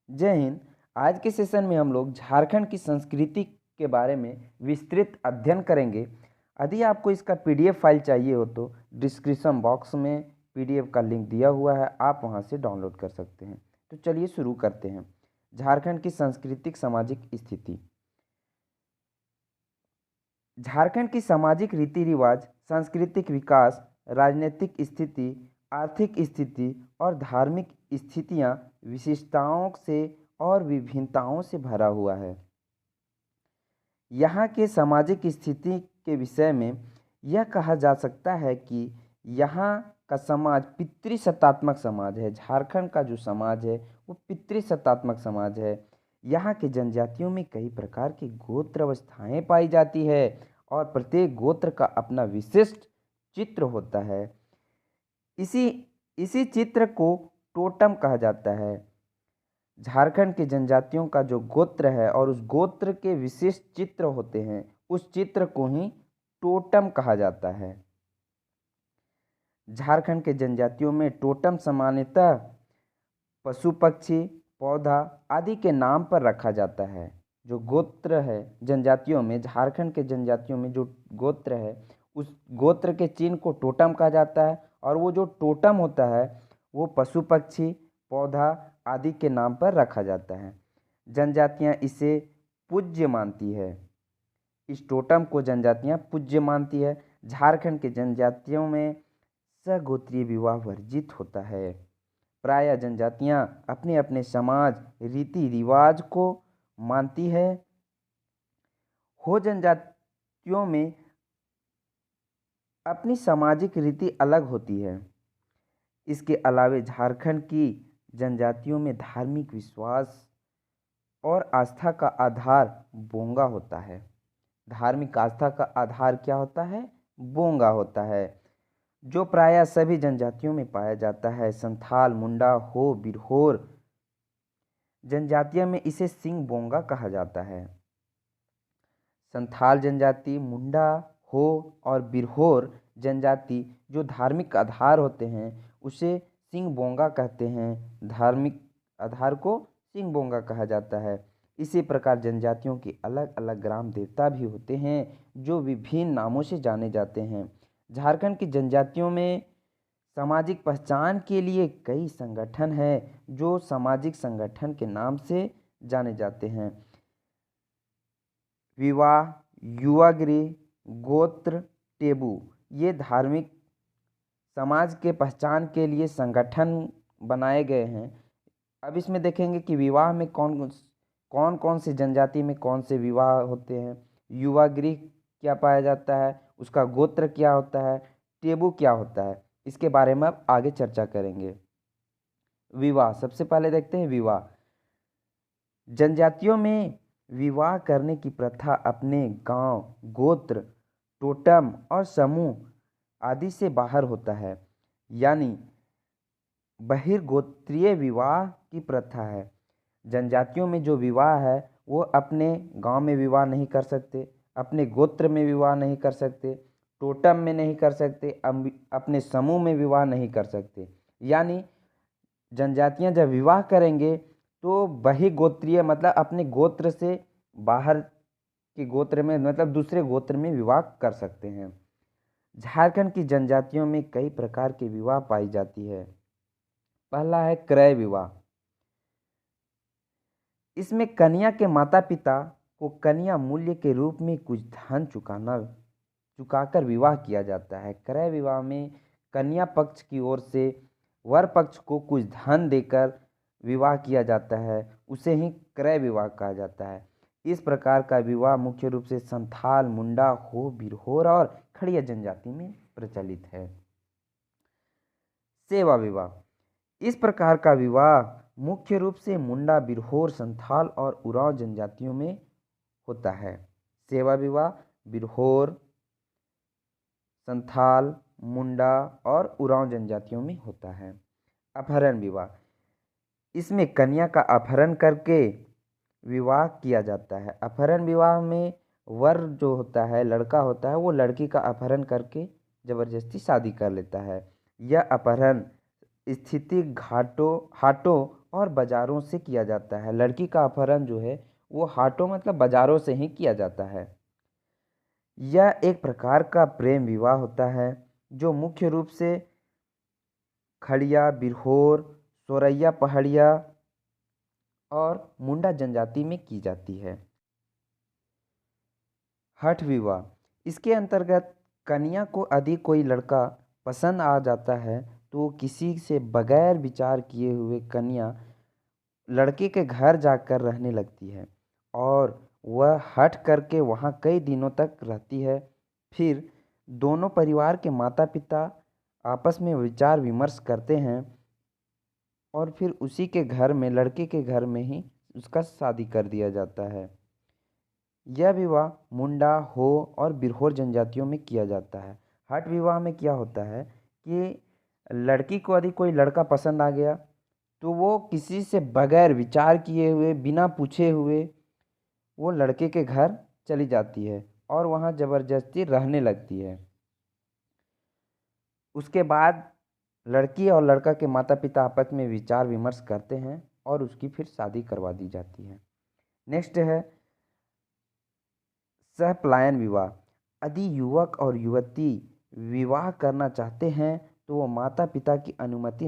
जय हिंद। आज के सेशन में हम लोग झारखंड की संस्कृति के बारे में विस्तृत अध्ययन करेंगे। यदि आपको इसका पीडीएफ फाइल चाहिए हो तो डिस्क्रिप्शन बॉक्स में पीडीएफ का लिंक दिया हुआ है, आप वहां से डाउनलोड कर सकते हैं। तो चलिए शुरू करते हैं। झारखंड की सांस्कृतिक सामाजिक स्थिति। झारखंड की सामाजिक रीति रिवाज, सांस्कृतिक विकास, राजनीतिक स्थिति, आर्थिक स्थिति और धार्मिक स्थितियां विशिष्टताओं से और विभिन्नताओं से भरा हुआ है। यहाँ के सामाजिक स्थिति के विषय में यह कहा जा सकता है कि यहाँ का समाज पितृसत्तात्मक समाज है। झारखंड का जो समाज है वो पितृसत्तात्मक समाज है। यहाँ के जनजातियों में कई प्रकार की गोत्र अवस्थाएं पाई जाती है और प्रत्येक गोत्र का अपना विशिष्ट चित्र होता है। इसी इसी चित्र को टोटम कहा जाता है। झारखंड के जनजातियों का जो गोत्र है और उस गोत्र के विशिष्ट चित्र होते हैं, उस चित्र को ही टोटम कहा जाता है। झारखंड के जनजातियों में टोटम सामान्यतः पशु पक्षी पौधा आदि के नाम पर रखा जाता है। जो गोत्र है जनजातियों में, झारखंड के जनजातियों में जो गोत्र है उस गोत्र के चिन्ह को टोटम कहा जाता है और वो जो टोटम होता है वो पशु पक्षी पौधा आदि के नाम पर रखा जाता है। जनजातियां इसे पूज्य मानती है। इस टोटम को जनजातियां पूज्य मानती है। झारखंड के जनजातियों में सगोत्रीय विवाह वर्जित होता है। प्रायः जनजातियां अपने अपने समाज रीति रिवाज को मानती है। हो जनजातियों में अपनी सामाजिक रीति अलग होती है। इसके अलावे झारखंड की जनजातियों में धार्मिक विश्वास और आस्था का आधार बोंगा होता है। धार्मिक आस्था का आधार क्या होता है? बोंगा होता है, जो प्रायः सभी जनजातियों में पाया जाता है। संथाल, मुंडा, हो, बिरहोर जनजातियों में इसे सिंह बोंगा कहा जाता है। संथाल जनजाति, मुंडा, हो और बिरहोर जनजाति जो धार्मिक आधार होते हैं उसे सिंह बोंगा कहते हैं। धार्मिक आधार को सिंह बोंगा कहा जाता है। इसी प्रकार जनजातियों के अलग अलग ग्राम देवता भी होते हैं जो विभिन्न नामों से जाने जाते हैं। झारखंड की जनजातियों में सामाजिक पहचान के लिए कई संगठन हैं जो सामाजिक संगठन के नाम से जाने जाते हैं। विवाह, युवा गृह, गोत्र टेबू ये धार्मिक समाज के पहचान के लिए संगठन बनाए गए हैं। अब इसमें देखेंगे कि विवाह में कौन कौन से जनजाति में कौन से विवाह होते हैं। युवा गृह क्या पाया जाता है, उसका गोत्र क्या होता है, टेबू क्या होता है, इसके बारे में अब आगे चर्चा करेंगे। विवाह, सबसे पहले देखते हैं विवाह। जनजातियों में विवाह करने की प्रथा अपने गांव, गोत्र, टोटम और समूह आदि से बाहर होता है, यानी बहिर्गोत्रीय विवाह की प्रथा है। जनजातियों में जो विवाह है वो अपने गांव में विवाह नहीं कर सकते, अपने गोत्र में विवाह नहीं कर सकते, टोटम में नहीं कर सकते, अपने समूह में विवाह नहीं कर सकते। यानी जनजातियां जब विवाह करेंगे तो बहिर्गोत्रीय मतलब अपने गोत्र से बाहर के गोत्र में मतलब दूसरे गोत्र में विवाह कर सकते हैं। झारखंड की जनजातियों में कई प्रकार के विवाह पाई जाती है। पहला है क्रय विवाह। इसमें कन्या के माता पिता को कन्या मूल्य के रूप में कुछ धन चुकाकर विवाह किया जाता है। क्रय विवाह में कन्या पक्ष की ओर से वर पक्ष को कुछ धन देकर विवाह किया जाता है, उसे ही क्रय विवाह कहा जाता है। इस प्रकार का विवाह मुख्य रूप से संथाल, मुंडा, हो, बिरहोर और खड़िया जनजाति में प्रचलित है। सेवा विवाह, इस प्रकार का विवाह मुख्य रूप से मुंडा, बिरहोर, संथाल और उरांव जनजातियों में होता है। सेवा विवाह बिरहोर, संथाल, मुंडा और उरांव जनजातियों में होता है। अपहरण विवाह, इसमें कन्या का अपहरण करके विवाह किया जाता है। अपहरण विवाह में वर जो होता है, लड़का होता है, वो लड़की का अपहरण करके जबरदस्ती शादी कर लेता है। यह अपहरण स्थिति हाटों और बाज़ारों से किया जाता है। लड़की का अपहरण जो है वो हाटों मतलब बाज़ारों से ही किया जाता है। यह एक प्रकार का प्रेम विवाह होता है जो मुख्य रूप से खड़िया, बिरहोर, सोरैया पहाड़िया और मुंडा जनजाति में की जाती है। हठ विवाह, इसके अंतर्गत कन्या को यदि कोई लड़का पसंद आ जाता है तो किसी से बगैर विचार किए हुए कन्या लड़के के घर जाकर रहने लगती है और वह हठ करके वहाँ कई दिनों तक रहती है। फिर दोनों परिवार के माता पिता आपस में विचार विमर्श करते हैं और फिर उसी के घर में, लड़के के घर में ही उसका शादी कर दिया जाता है। यह विवाह मुंडा, हो और बिरहोर जनजातियों में किया जाता है। हठ विवाह में क्या होता है कि लड़की को यदि कोई लड़का पसंद आ गया तो वो किसी से बगैर विचार किए हुए, बिना पूछे हुए वो लड़के के घर चली जाती है और वहाँ ज़बरदस्ती रहने लगती है। उसके बाद लड़की और लड़का के माता पिता आपस में विचार विमर्श करते हैं और उसकी फिर शादी करवा दी जाती है। नेक्स्ट है सहपलायन विवाह। यदि युवक और युवती विवाह करना चाहते हैं तो वो माता पिता की अनुमति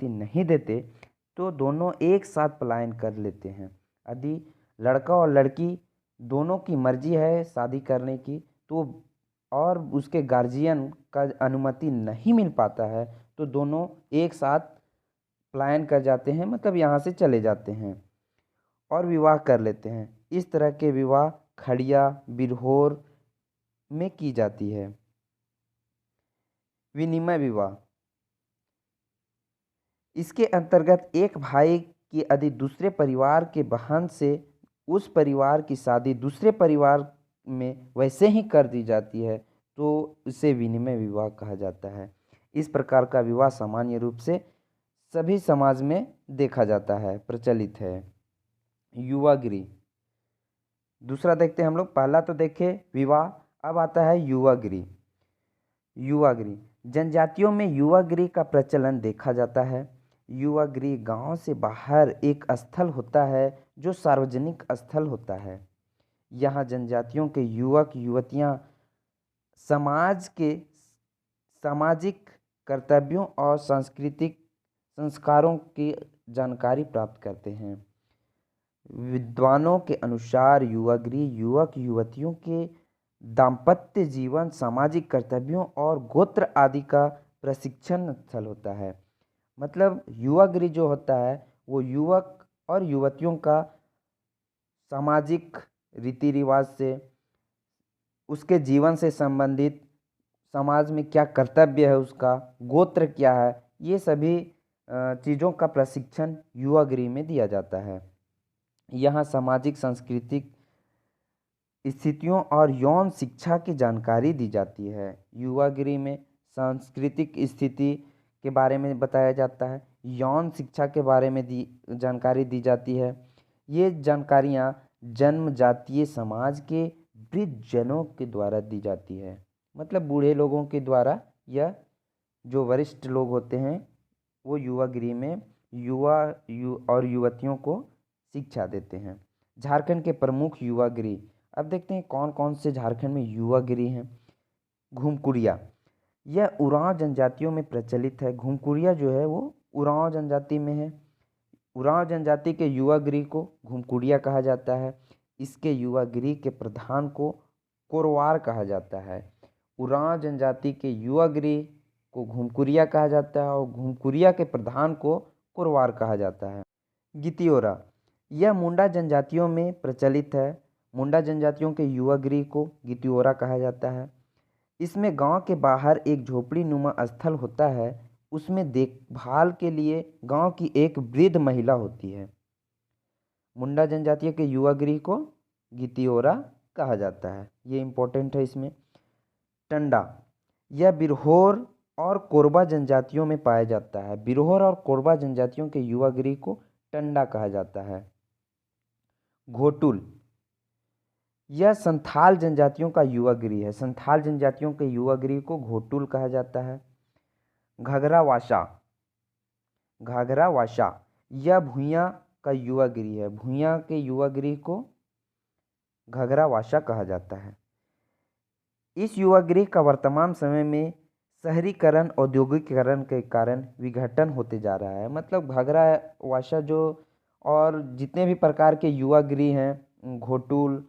नहीं देते तो दोनों एक साथ पलायन कर लेते हैं। यदि लड़का और लड़की दोनों की मर्जी है शादी करने की तो और उसके गार्जियन का अनुमति नहीं मिल पाता है तो दोनों एक साथ पलायन कर जाते हैं, मतलब यहाँ से चले जाते हैं और विवाह कर लेते हैं। इस तरह के विवाह खड़िया, बिरहोर में की जाती है। विनिमय विवाह, इसके अंतर्गत एक भाई की यदि दूसरे परिवार के बहन से उस परिवार की शादी दूसरे परिवार में वैसे ही कर दी जाती है तो इसे विनिमय विवाह कहा जाता है। इस प्रकार का विवाह सामान्य रूप से सभी समाज में देखा जाता है, प्रचलित है। युवागृह, दूसरा देखते हैं हम लोग। पहला तो देखे विवाह, अब आता है युवागृह। युवागृह, जनजातियों में युवागृह का प्रचलन देखा जाता है। युवागृह गांव से बाहर एक स्थल होता है जो सार्वजनिक स्थल होता है। यहाँ जनजातियों के युवक युवतियाँ समाज के सामाजिक कर्तव्यों और सांस्कृतिक संस्कारों की जानकारी प्राप्त करते हैं। विद्वानों के अनुसार युवागृह युवक युवतियों के दाम्पत्य जीवन, सामाजिक कर्तव्यों और गोत्र आदि का प्रशिक्षण स्थल होता है। मतलब युवागृह जो होता है वो युवक और युवतियों का सामाजिक रीति रिवाज से, उसके जीवन से संबंधित, समाज में क्या कर्तव्य है, उसका गोत्र क्या है, ये सभी चीज़ों का प्रशिक्षण युवागृह में दिया जाता है। यहाँ सामाजिक सांस्कृतिक स्थितियों और यौन शिक्षा की जानकारी दी जाती है। युवागृह में सांस्कृतिक स्थिति के बारे में बताया जाता है, यौन शिक्षा के बारे में जानकारी दी जाती है। ये जानकारियाँ जन्म जातीय समाज के वृद्धजनों के द्वारा दी जाती है, मतलब बूढ़े लोगों के द्वारा, या जो वरिष्ठ लोग होते हैं वो युवागृह में और युवतियों को शिक्षा देते हैं। झारखंड के प्रमुख युवागृह, अब देखते हैं कौन कौन से झारखंड में युवागृह हैं। घुमकुरिया, यह उरांव जनजातियों में प्रचलित है। घुमकुरिया जो है वो उरांव जनजाति में है। उरांव जनजाति के युवागृह को घुमकुरिया कहा जाता है। इसके युवागृह के प्रधान को कोरवार कहा जाता है। उरांव जनजाति के युवागृह को घुमकुरिया कहा जाता है और घुमकुरिया के प्रधान को कोरवार कहा जाता है। गितियोरा, यह मुंडा जनजातियों में प्रचलित है। मुंडा जनजातियों के युवागृह को गितियोरा कहा जाता है। इसमें गांव के बाहर एक झोपड़ी नुमा स्थल होता है, उसमें देखभाल के लिए गांव की एक वृद्ध महिला होती है। मुंडा जनजातियों के युवागृह को गितियोरा कहा जाता है, ये इम्पोर्टेंट है इसमें। टंडा, यह बिरहोर और कोरबा जनजातियों में पाया जाता है। बिरहोर और कोरबा जनजातियों के युवागृह को टंडा कहा जाता है। घोटुल, यह संथाल जनजातियों का युवागृह है। संथाल जनजातियों के युवागृह को घोटुल कहा जाता है। घगरा वाशा, घाघरावासा यह भूइयां का युवा गृह है। भूइयां के युवा गृह को घाघरावासा कहा जाता है। इस युवा गृह का वर्तमान समय में शहरीकरण औद्योगिकीकरण के कारण विघटन होते जा रहा है। मतलब घाघरावासा जो और जितने भी प्रकार के युवा गृह हैं, घोटुल,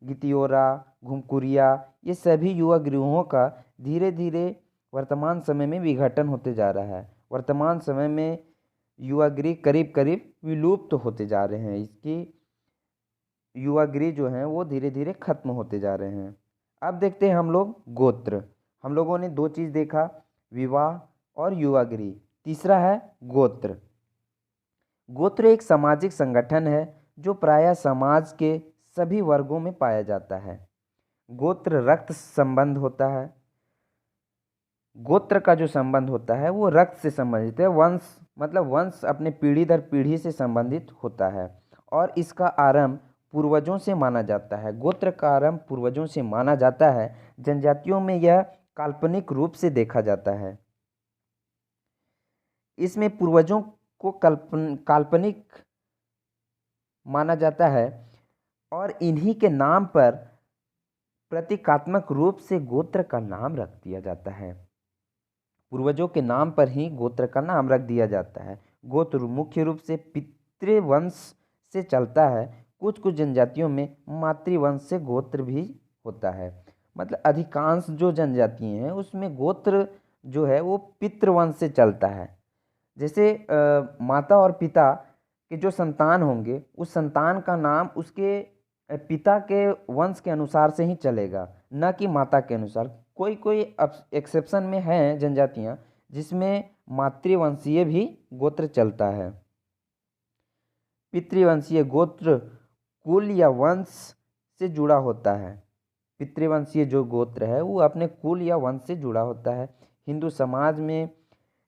गितियोरा, घुमकुरिया, ये सभी युवा गृहों का धीरे धीरे वर्तमान समय में विघटन होते जा रहा है। वर्तमान समय में युवा गृह करीब करीब विलुप्त होते जा रहे हैं। इसकी युवा गृह जो हैं वो धीरे धीरे खत्म होते जा रहे हैं। अब देखते हैं हम लोग गोत्र। हम लोगों ने दो चीज़ देखा, विवाह और युवा गृह। तीसरा है गोत्र। गोत्र एक सामाजिक संगठन है जो प्रायः समाज के सभी वर्गों में पाया जाता है। गोत्र रक्त संबंध होता है। गोत्र का जो संबंध होता है वो रक्त से संबंधित है। वंश मतलब वंश अपने पीढ़ी दर पीढ़ी से संबंधित होता है और इसका आरंभ पूर्वजों से माना जाता है। गोत्र का आरंभ पूर्वजों से माना जाता है। जनजातियों में यह काल्पनिक रूप से देखा जाता है। इसमें पूर्वजों को काल्पनिक माना जाता है और इन्हीं के नाम पर प्रतीकात्मक रूप से गोत्र का नाम रख दिया जाता है। पूर्वजों के नाम पर ही गोत्र का नाम रख दिया जाता है। गोत्र मुख्य रूप से पितृवंश से चलता है। कुछ कुछ जनजातियों में मातृवंश से गोत्र भी होता है। मतलब अधिकांश जो जनजाति हैं उसमें गोत्र जो है वो पितृवंश से चलता है। जैसे माता और पिता के जो संतान होंगे उस संतान का नाम उसके पिता के वंश के अनुसार से ही चलेगा, न कि माता के अनुसार। कोई कोई एक्सेप्शन में हैं जनजातियां जिसमें मातृवंशीय भी गोत्र चलता है। पितृवंशीय गोत्र कुल या वंश से जुड़ा होता है। पितृवंशीय जो गोत्र है वो अपने कुल या वंश से जुड़ा होता है। हिंदू समाज में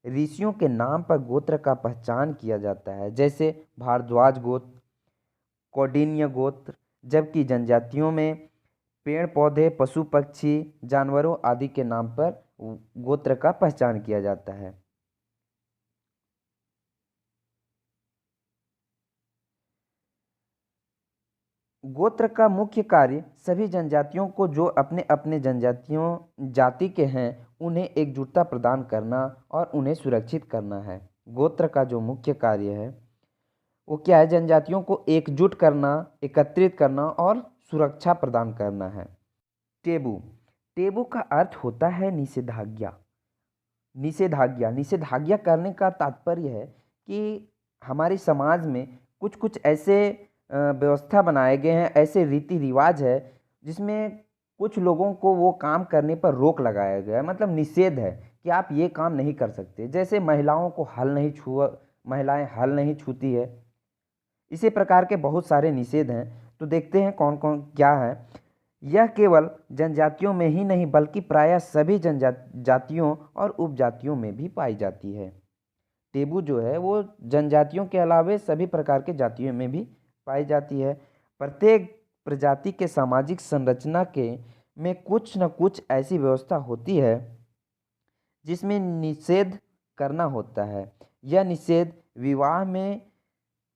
ऋषियों के नाम पर गोत्र का पहचान किया जाता है, जैसे भारद्वाज गोत्र, कौंडिन्य गोत्र। जबकि जनजातियों में पेड़ पौधे, पशु पक्षी, जानवरों आदि के नाम पर गोत्र का पहचान किया जाता है। गोत्र का मुख्य कार्य सभी जनजातियों को जो अपने अपने जनजातियों जाति के हैं उन्हें एकजुटता प्रदान करना और उन्हें सुरक्षित करना है। गोत्र का जो मुख्य कार्य है वो क्या है? जनजातियों को एकजुट करना, एकत्रित करना और सुरक्षा प्रदान करना है। टेबू। टेबू का अर्थ होता है निषेधाज्ञा। निषेधाज्ञा निषेधाज्ञा करने का तात्पर्य है कि हमारे समाज में कुछ कुछ ऐसे व्यवस्था बनाए गए हैं, ऐसे रीति रिवाज है जिसमें कुछ लोगों को वो काम करने पर रोक लगाया गया है। मतलब निषेध है कि आप ये काम नहीं कर सकते। जैसे महिलाओं को महिलाएं हल नहीं छूती है। इसी प्रकार के बहुत सारे निषेध हैं। तो देखते हैं कौन कौन क्या है। यह केवल जनजातियों में ही नहीं बल्कि प्रायः सभी जातियों और उपजातियों में भी पाई जाती है। टेबू जो है वो जनजातियों के अलावे सभी प्रकार के जातियों में भी पाई जाती है। प्रत्येक प्रजाति के सामाजिक संरचना के में कुछ न कुछ ऐसी व्यवस्था होती है जिसमें निषेध करना होता है। यह निषेध विवाह में,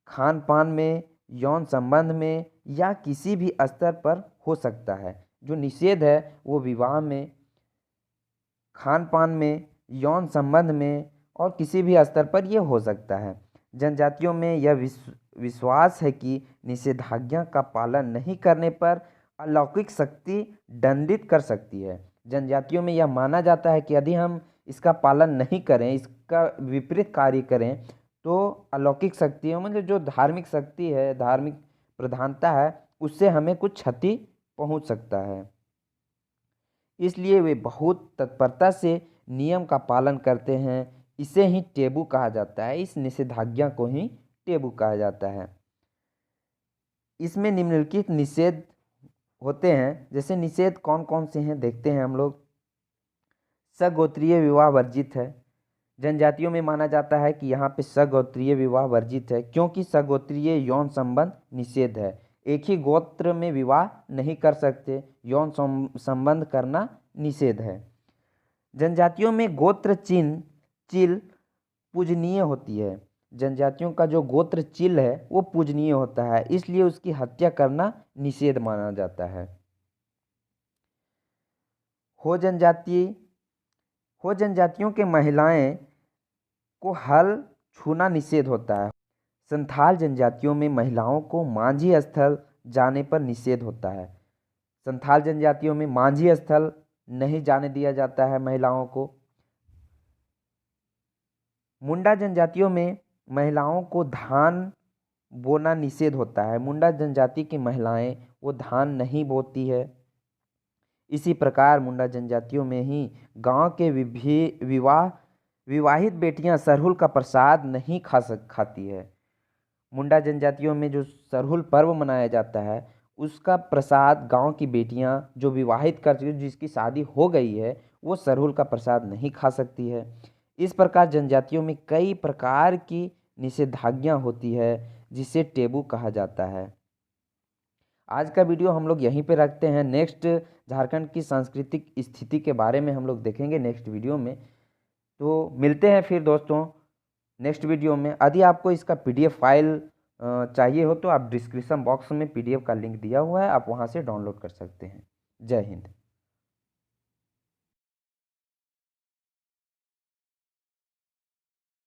खान पान में, यौन संबंध में या किसी भी स्तर पर हो सकता है। जो निषेध है वो विवाह में, खान पान में, यौन संबंध में और किसी भी स्तर पर यह हो सकता है। जनजातियों में यह विश्वास है कि निषेधाज्ञा का पालन नहीं करने पर अलौकिक शक्ति दंडित कर सकती है। जनजातियों में यह माना जाता है कि यदि हम इसका पालन नहीं करें, इसका विपरीत कार्य करें, तो अलौकिक शक्तियों मतलब जो धार्मिक शक्ति है, धार्मिक प्रधानता है, उससे हमें कुछ क्षति पहुंच सकता है। इसलिए वे बहुत तत्परता से नियम का पालन करते हैं। इसे ही टेबू कहा जाता है। इस निषेधाज्ञा को ही टेबू कहा जाता है। इसमें निम्नलिखित निषेध होते हैं। जैसे निषेध कौन कौन से हैं देखते हैं हम लोग। सगोत्रीय विवाह वर्जित है। जनजातियों में माना जाता है कि यहाँ पे सगोत्रीय विवाह वर्जित है क्योंकि सगोत्रीय यौन संबंध निषेध है। एक ही गोत्र में विवाह नहीं कर सकते, यौन संबंध करना निषेध है। जनजातियों में गोत्र चिन्ह पूजनीय होती है। जनजातियों का जो गोत्र चिल है वो पूजनीय होता है, इसलिए उसकी हत्या करना निषेध माना जाता है। हो जनजाति हो जनजातियों के महिलाएं को हल छूना निषेध होता है। संथाल जनजातियों में महिलाओं को मांझी स्थल जाने पर निषेध होता है। संथाल जनजातियों में मांझी स्थल नहीं जाने दिया जाता है महिलाओं को। मुंडा जनजातियों में महिलाओं को धान बोना निषेध होता है। मुंडा जनजाति की महिलाएं वो धान नहीं बोती है। इसी प्रकार मुंडा जनजातियों में ही गांव के विवाहित बेटियां सरहुल का प्रसाद नहीं खाती है। मुंडा जनजातियों में जो सरहुल पर्व मनाया जाता है उसका प्रसाद गांव की बेटियां जो विवाहित कर चुकी, जिसकी शादी हो गई है, वो सरहुल का प्रसाद नहीं खा सकती है। इस प्रकार जनजातियों में कई प्रकार की निषेधाज्ञा होती है जिसे टेबू कहा जाता है। आज का वीडियो हम लोग यहीं पे रखते हैं। नेक्स्ट झारखंड की सांस्कृतिक स्थिति के बारे में हम लोग देखेंगे नेक्स्ट वीडियो में। तो मिलते हैं फिर दोस्तों नेक्स्ट वीडियो में। यदि आपको इसका PDF फाइल चाहिए हो तो आप डिस्क्रिप्शन बॉक्स में PDF का लिंक दिया हुआ है, आप वहाँ से डाउनलोड कर सकते हैं। जय हिंद।